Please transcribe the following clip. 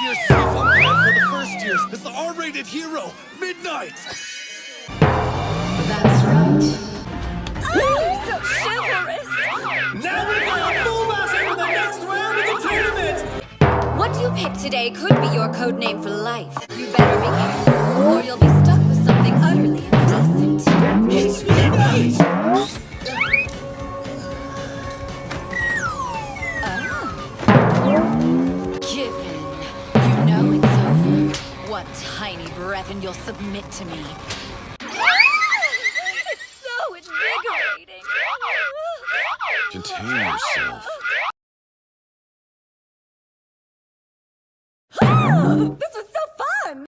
yourself on plan for the first years as the R-rated hero, Midnight! That's right. Oh, so chivalrous! Now we've got a full mouse for the next round of the tournament! What you pick today could be your code name for life. You better be careful, or you'll be stuck with something utterly indecent. It's Midnight! Given, you know it's over. One tiny breath and you'll submit to me. It's so invigorating. Contain yourself.